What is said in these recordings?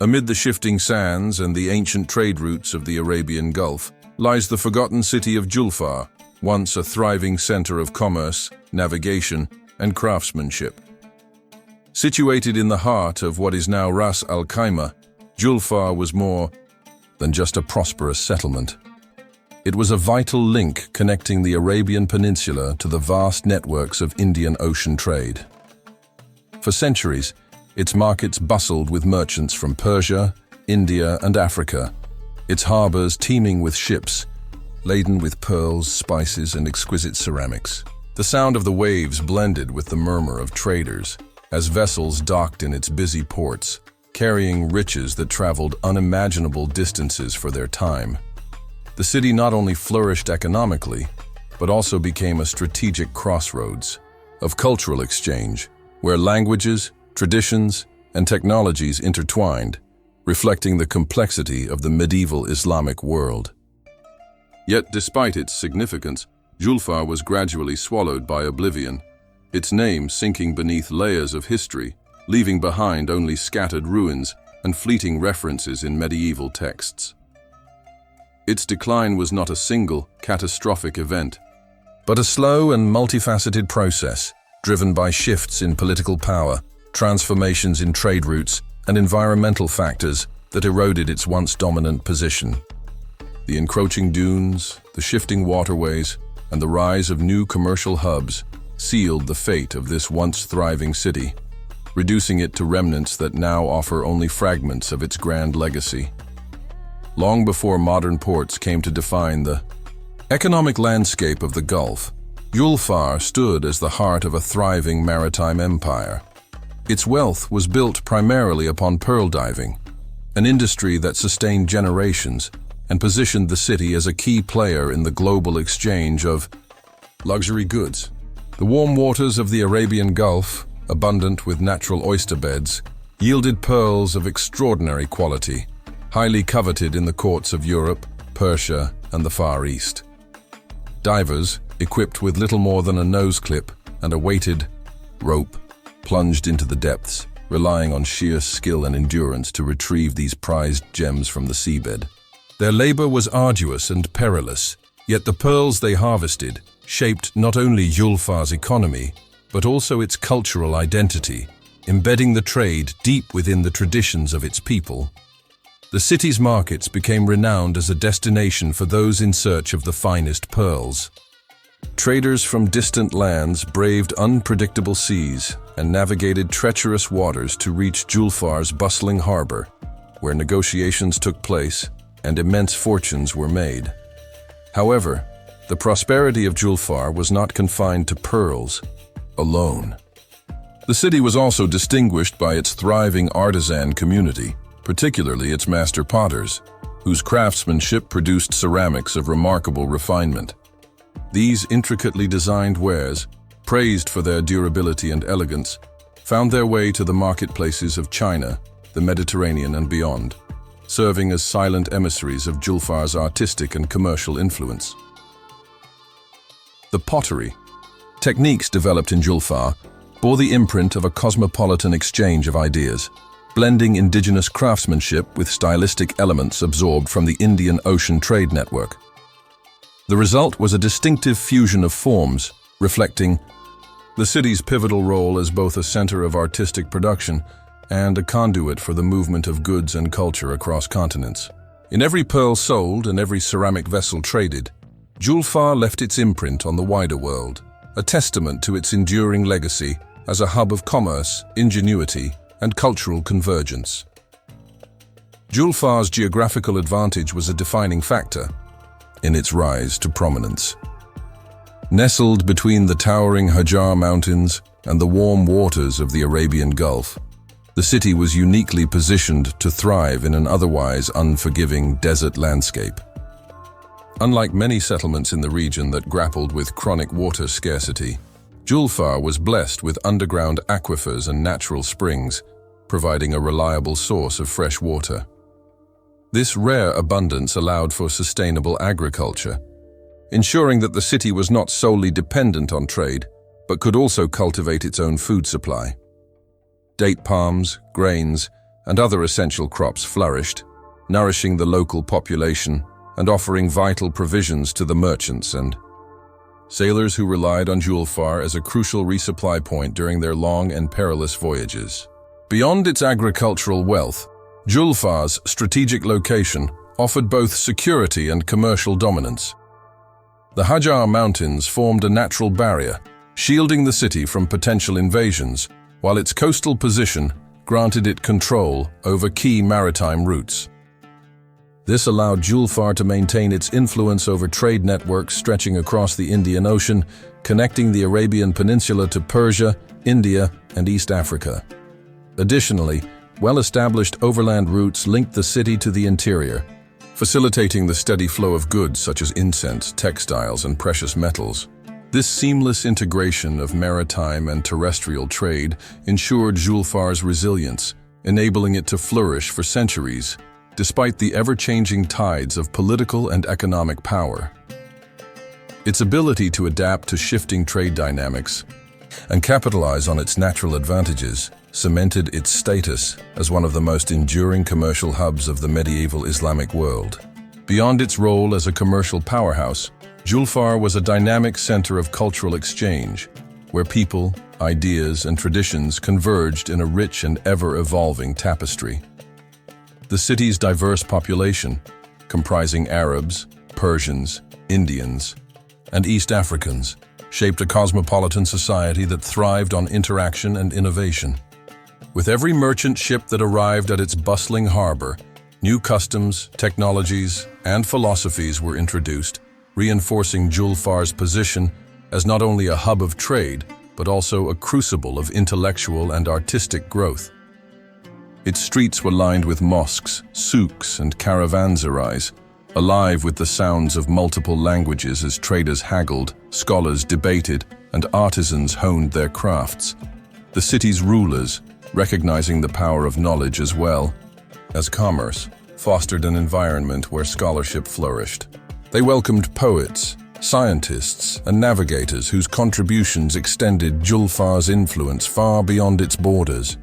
Amid the shifting sands and the ancient trade routes of the Arabian Gulf lies the forgotten city of Julfar, once a thriving center of commerce, navigation, and craftsmanship. Situated in the heart of what is now Ras Al Khaimah, Julfar was more than just a prosperous settlement. It was a vital link connecting the Arabian Peninsula to the vast networks of Indian Ocean trade. For centuries, its markets bustled with merchants from Persia, India, and Africa, its harbors teeming with ships, laden with pearls, spices, and exquisite ceramics. The sound of the waves blended with the murmur of traders as vessels docked in its busy ports, carrying riches that traveled unimaginable distances for their time. The city not only flourished economically, but also became a strategic crossroads of cultural exchange, where languages, traditions, and technologies intertwined, reflecting the complexity of the medieval Islamic world. Yet, despite its significance, Julfar was gradually swallowed by oblivion, its name sinking beneath layers of history, leaving behind only scattered ruins and fleeting references in medieval texts. Its decline was not a single, catastrophic event, but a slow and multifaceted process, driven by shifts in political power, transformations in trade routes, and environmental factors that eroded its once dominant position. The encroaching dunes, the shifting waterways, and the rise of new commercial hubs sealed the fate of this once thriving city, reducing it to remnants that now offer only fragments of its grand legacy. Long before modern ports came to define the economic landscape of the Gulf, Julfar stood as the heart of a thriving maritime empire. Its wealth was built primarily upon pearl diving, an industry that sustained generations and positioned the city as a key player in the global exchange of luxury goods. The warm waters of the Arabian Gulf, abundant with natural oyster beds, yielded pearls of extraordinary quality, highly coveted in the courts of Europe, Persia, and the Far East. Divers, equipped with little more than a nose clip and a weighted rope, plunged into the depths, relying on sheer skill and endurance to retrieve these prized gems from the seabed. Their labor was arduous and perilous, yet the pearls they harvested shaped not only Julfar's economy, but also its cultural identity, embedding the trade deep within the traditions of its people. The city's markets became renowned as a destination for those in search of the finest pearls. Traders from distant lands braved unpredictable seas and navigated treacherous waters to reach Julfar's bustling harbor, where negotiations took place and immense fortunes were made. However, the prosperity of Julfar was not confined to pearls alone. The city was also distinguished by its thriving artisan community, particularly its master potters, whose craftsmanship produced ceramics of remarkable refinement. These intricately designed wares, praised for their durability and elegance, found their way to the marketplaces of China, the Mediterranean, and beyond, serving as silent emissaries of Julfar's artistic and commercial influence. The pottery techniques developed in Julfar bore the imprint of a cosmopolitan exchange of ideas, blending indigenous craftsmanship with stylistic elements absorbed from the Indian Ocean trade network. The result was a distinctive fusion of forms, reflecting the city's pivotal role as both a center of artistic production and a conduit for the movement of goods and culture across continents. In every pearl sold and every ceramic vessel traded, Julfar left its imprint on the wider world, a testament to its enduring legacy as a hub of commerce, ingenuity, and cultural convergence. Julfar's geographical advantage was a defining factor in its rise to prominence. Nestled between the towering Hajar Mountains and the warm waters of the Arabian Gulf, the city was uniquely positioned to thrive in an otherwise unforgiving desert landscape. Unlike many settlements in the region that grappled with chronic water scarcity, Julfar was blessed with underground aquifers and natural springs, providing a reliable source of fresh water. This rare abundance allowed for sustainable agriculture, ensuring that the city was not solely dependent on trade, but could also cultivate its own food supply. Date palms, grains, and other essential crops flourished, nourishing the local population and offering vital provisions to the merchants and sailors who relied on Julfar as a crucial resupply point during their long and perilous voyages. Beyond its agricultural wealth, Julfar's strategic location offered both security and commercial dominance. The Hajar Mountains formed a natural barrier, shielding the city from potential invasions, while its coastal position granted it control over key maritime routes. This allowed Julfar to maintain its influence over trade networks stretching across the Indian Ocean, connecting the Arabian Peninsula to Persia, India, and East Africa. Additionally, well-established overland routes linked the city to the interior, facilitating the steady flow of goods such as incense, textiles, and precious metals. This seamless integration of maritime and terrestrial trade ensured Julfar's resilience, enabling it to flourish for centuries, despite the ever-changing tides of political and economic power. Its ability to adapt to shifting trade dynamics and capitalize on its natural advantages cemented its status as one of the most enduring commercial hubs of the medieval Islamic world. Beyond its role as a commercial powerhouse, Julfar was a dynamic center of cultural exchange, where people, ideas, and traditions converged in a rich and ever-evolving tapestry. The city's diverse population, comprising Arabs, Persians, Indians, and East Africans, shaped a cosmopolitan society that thrived on interaction and innovation. With every merchant ship that arrived at its bustling harbor, new customs, technologies, and philosophies were introduced, reinforcing Julfar's position as not only a hub of trade, but also a crucible of intellectual and artistic growth. Its streets were lined with mosques, souks, and caravanserais, alive with the sounds of multiple languages as traders haggled, scholars debated, and artisans honed their crafts. The city's rulers, recognizing the power of knowledge as well as commerce, fostered an environment where scholarship flourished. They welcomed poets, scientists, and navigators whose contributions extended Julfar's influence far beyond its borders.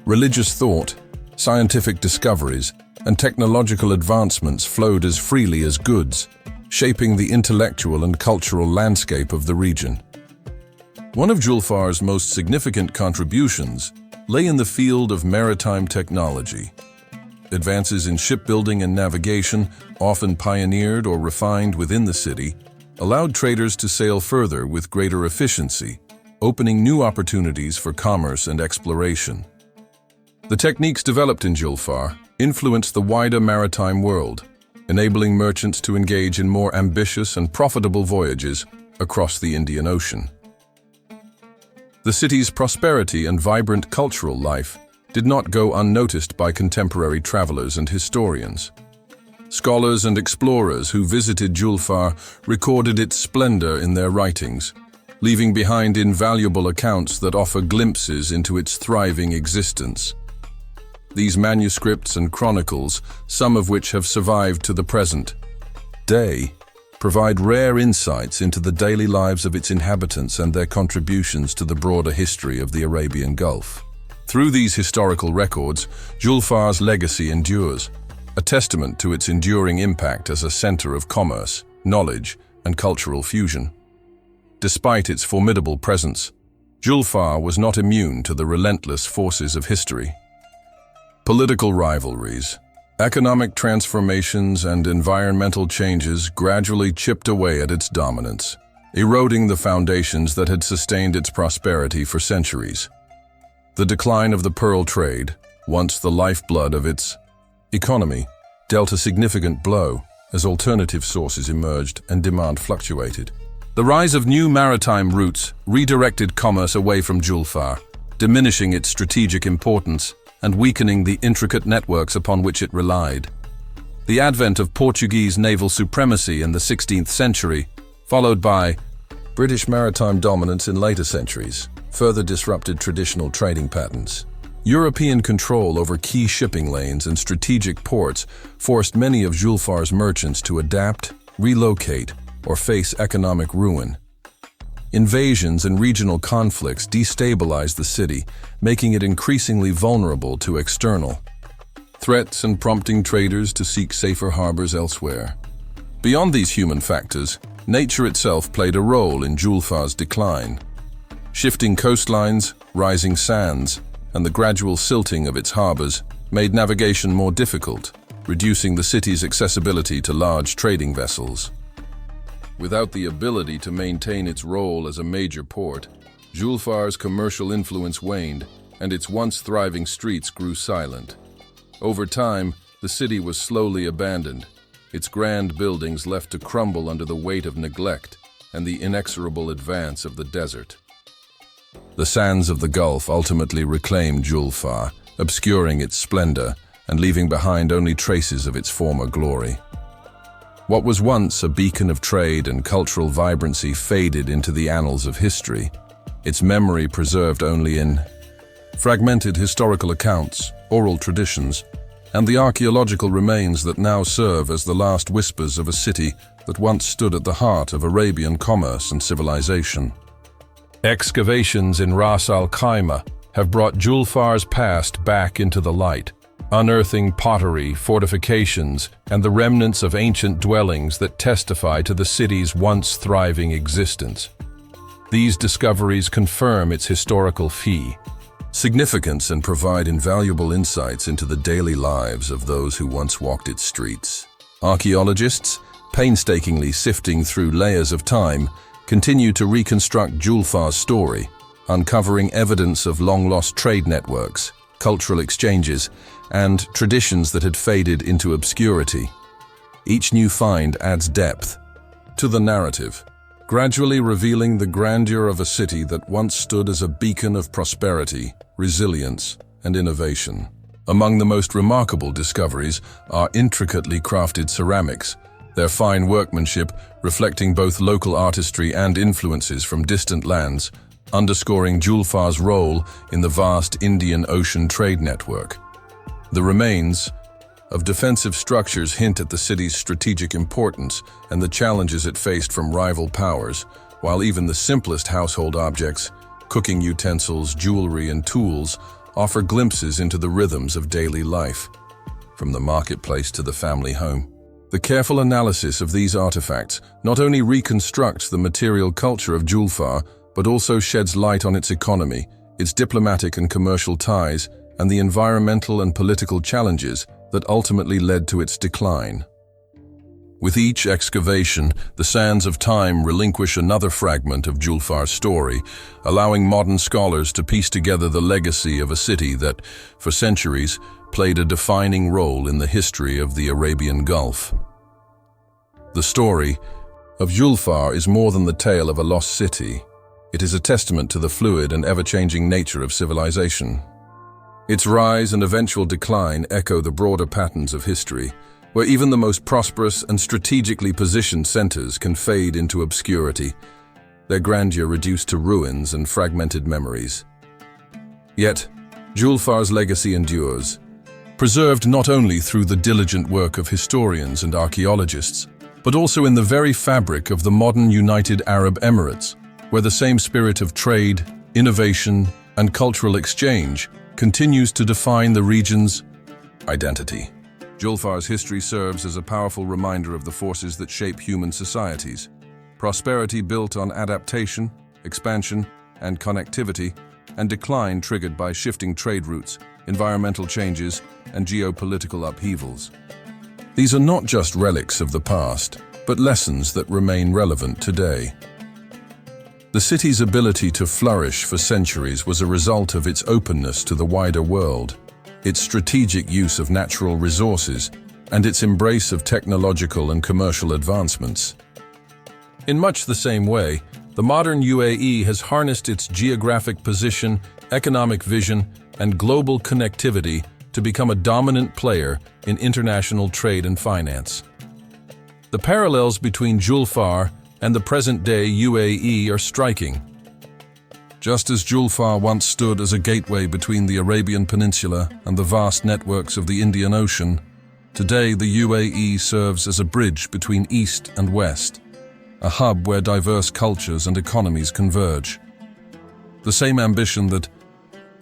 Religious thought, scientific discoveries, and technological advancements flowed as freely as goods, shaping the intellectual and cultural landscape of the region. One of Julfar's most significant contributions lay in the field of maritime technology. Advances in shipbuilding and navigation, often pioneered or refined within the city, allowed traders to sail further with greater efficiency, opening new opportunities for commerce and exploration. The techniques developed in Julfar influenced the wider maritime world, enabling merchants to engage in more ambitious and profitable voyages across the Indian Ocean. The city's prosperity and vibrant cultural life did not go unnoticed by contemporary travelers and historians. Scholars and explorers who visited Julfar recorded its splendor in their writings, leaving behind invaluable accounts that offer glimpses into its thriving existence. These manuscripts and chronicles, some of which have survived to the present day, provide rare insights into the daily lives of its inhabitants and their contributions to the broader history of the Arabian Gulf. Through these historical records, Julfar's legacy endures, a testament to its enduring impact as a center of commerce, knowledge, and cultural fusion. Despite its formidable presence, Julfar was not immune to the relentless forces of history. Political rivalries, economic transformations, and environmental changes gradually chipped away at its dominance, eroding the foundations that had sustained its prosperity for centuries. The decline of the pearl trade, once the lifeblood of its economy, dealt a significant blow as alternative sources emerged and demand fluctuated. The rise of new maritime routes redirected commerce away from Julfar, diminishing its strategic importance and weakening the intricate networks upon which it relied. The advent of Portuguese naval supremacy in the 16th century, followed by British maritime dominance in later centuries, further disrupted traditional trading patterns. European control over key shipping lanes and strategic ports forced many of Julfar's merchants to adapt, relocate, or face economic ruin. invasions and regional conflicts destabilized the city, making it increasingly vulnerable to external threats and prompting traders to seek safer harbors elsewhere. Beyond these human factors, nature itself played a role in Julfar's decline. Shifting coastlines, rising sands, and the gradual silting of its harbors made navigation more difficult, reducing the city's accessibility to large trading vessels. Without the ability to maintain its role as a major port, Julfar's commercial influence waned, and its once thriving streets grew silent. Over time, the city was slowly abandoned, its grand buildings left to crumble under the weight of neglect and the inexorable advance of the desert. The sands of the Gulf ultimately reclaimed Julfar, obscuring its splendor and leaving behind only traces of its former glory. What was once a beacon of trade and cultural vibrancy faded into the annals of history, its memory preserved only in fragmented historical accounts, oral traditions, and the archaeological remains that now serve as the last whispers of a city that once stood at the heart of Arabian commerce and civilization. Excavations in Ras Al Khaimah have brought Julfar's past back into the light, unearthing pottery, fortifications, and the remnants of ancient dwellings that testify to the city's once thriving existence. These discoveries confirm its historical significance and provide invaluable insights into the daily lives of those who once walked its streets. Archaeologists, painstakingly sifting through layers of time, continue to reconstruct Julfar's story, uncovering evidence of long-lost trade networks, cultural exchanges, and traditions that had faded into obscurity. Each new find adds depth to the narrative, gradually revealing the grandeur of a city that once stood as a beacon of prosperity, resilience, and innovation. Among the most remarkable discoveries are intricately crafted ceramics, their fine workmanship reflecting both local artistry and influences from distant lands, underscoring Julfar's role in the vast Indian Ocean trade network. The remains of defensive structures hint at the city's strategic importance and the challenges it faced from rival powers, while even the simplest household objects, cooking utensils, jewelry, and tools offer glimpses into the rhythms of daily life, from the marketplace to the family home. The careful analysis of these artifacts not only reconstructs the material culture of Julfar, but also sheds light on its economy, its diplomatic and commercial ties, and the environmental and political challenges that ultimately led to its decline. With each excavation, the sands of time relinquish another fragment of Julfar's story, allowing modern scholars to piece together the legacy of a city that, for centuries, played a defining role in the history of the Arabian Gulf. The story of Julfar is more than the tale of a lost city. It is a testament to the fluid and ever-changing nature of civilization. Its rise and eventual decline echo the broader patterns of history, where even the most prosperous and strategically positioned centers can fade into obscurity, their grandeur reduced to ruins and fragmented memories. Yet, Julfar's legacy endures, preserved not only through the diligent work of historians and archaeologists, but also in the very fabric of the modern United Arab Emirates, where the same spirit of trade, innovation, and cultural exchange continues to define the region's identity. Julfar's history serves as a powerful reminder of the forces that shape human societies. Prosperity built on adaptation, expansion, and connectivity, and decline triggered by shifting trade routes, environmental changes, and geopolitical upheavals. These are not just relics of the past, but lessons that remain relevant today. The city's ability to flourish for centuries was a result of its openness to the wider world, its strategic use of natural resources, and its embrace of technological and commercial advancements. In much the same way, the modern UAE has harnessed its geographic position, economic vision, and global connectivity to become a dominant player in international trade and finance. The parallels between Julfar and the present-day UAE are striking. Just as Julfar once stood as a gateway between the Arabian Peninsula and the vast networks of the Indian Ocean, today the UAE serves as a bridge between East and West. a hub where diverse cultures and economies converge. The same ambition that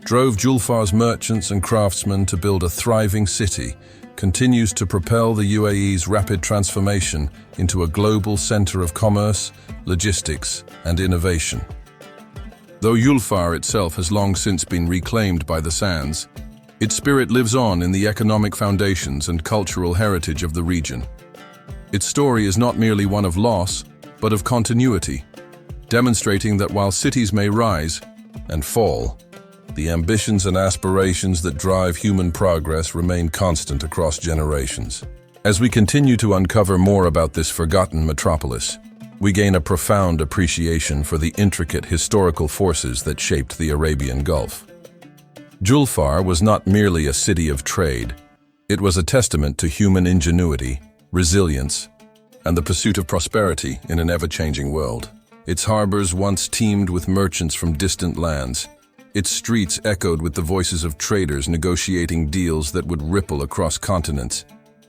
drove Julfar's merchants and craftsmen to build a thriving city continues to propel the UAE's rapid transformation into a global center of commerce, logistics, and innovation. Though Julfar itself has long since been reclaimed by the sands, its spirit lives on in the economic foundations and cultural heritage of the region. Its story is not merely one of loss, but of continuity, demonstrating that while cities may rise and fall, the ambitions and aspirations that drive human progress remain constant across generations. As we continue to uncover more about this forgotten metropolis, we gain a profound appreciation for the intricate historical forces that shaped the Arabian Gulf. Julfar was not merely a city of trade. It was a testament to human ingenuity, resilience, and the pursuit of prosperity in an ever-changing world. Its harbors once teemed with merchants from distant lands. Its streets echoed with the voices of traders negotiating deals that would ripple across continents,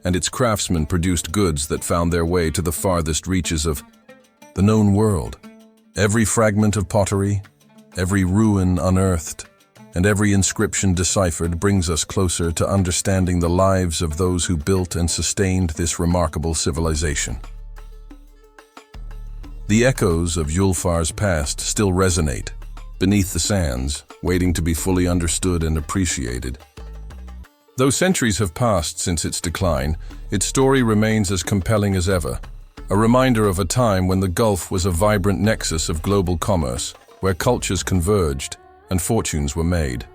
and its craftsmen produced goods that found their way to the farthest reaches of the known world. Every fragment of pottery, every ruin unearthed, and every inscription deciphered brings us closer to understanding the lives of those who built and sustained this remarkable civilization. The echoes of Julfar's past still resonate beneath the sands, waiting to be fully understood and appreciated. Though centuries have passed since its decline, its story remains as compelling as ever, a reminder of a time when the Gulf was a vibrant nexus of global commerce, where cultures converged and fortunes were made.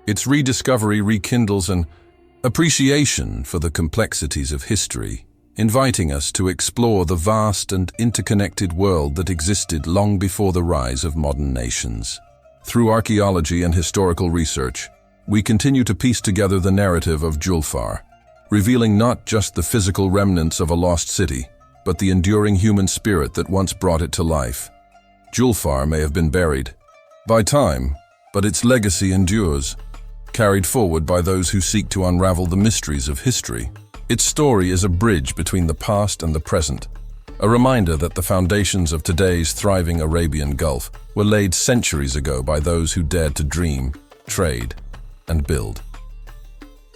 Its rediscovery rekindles an appreciation for the complexities of history, inviting us to explore the vast and interconnected world that existed long before the rise of modern nations. Through archaeology and historical research, we continue to piece together the narrative of Julfar, revealing not just the physical remnants of a lost city, but the enduring human spirit that once brought it to life. Julfar may have been buried by time, but its legacy endures, carried forward by those who seek to unravel the mysteries of history. Its story is a bridge between the past and the present, a reminder that the foundations of today's thriving Arabian Gulf were laid centuries ago by those who dared to dream, trade, and build.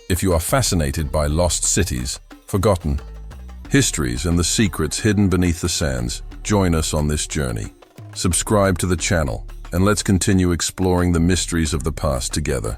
If you are fascinated by lost cities, forgotten histories, and the secrets hidden beneath the sands, join us on this journey. Subscribe to the channel, and let's continue exploring the mysteries of the past together.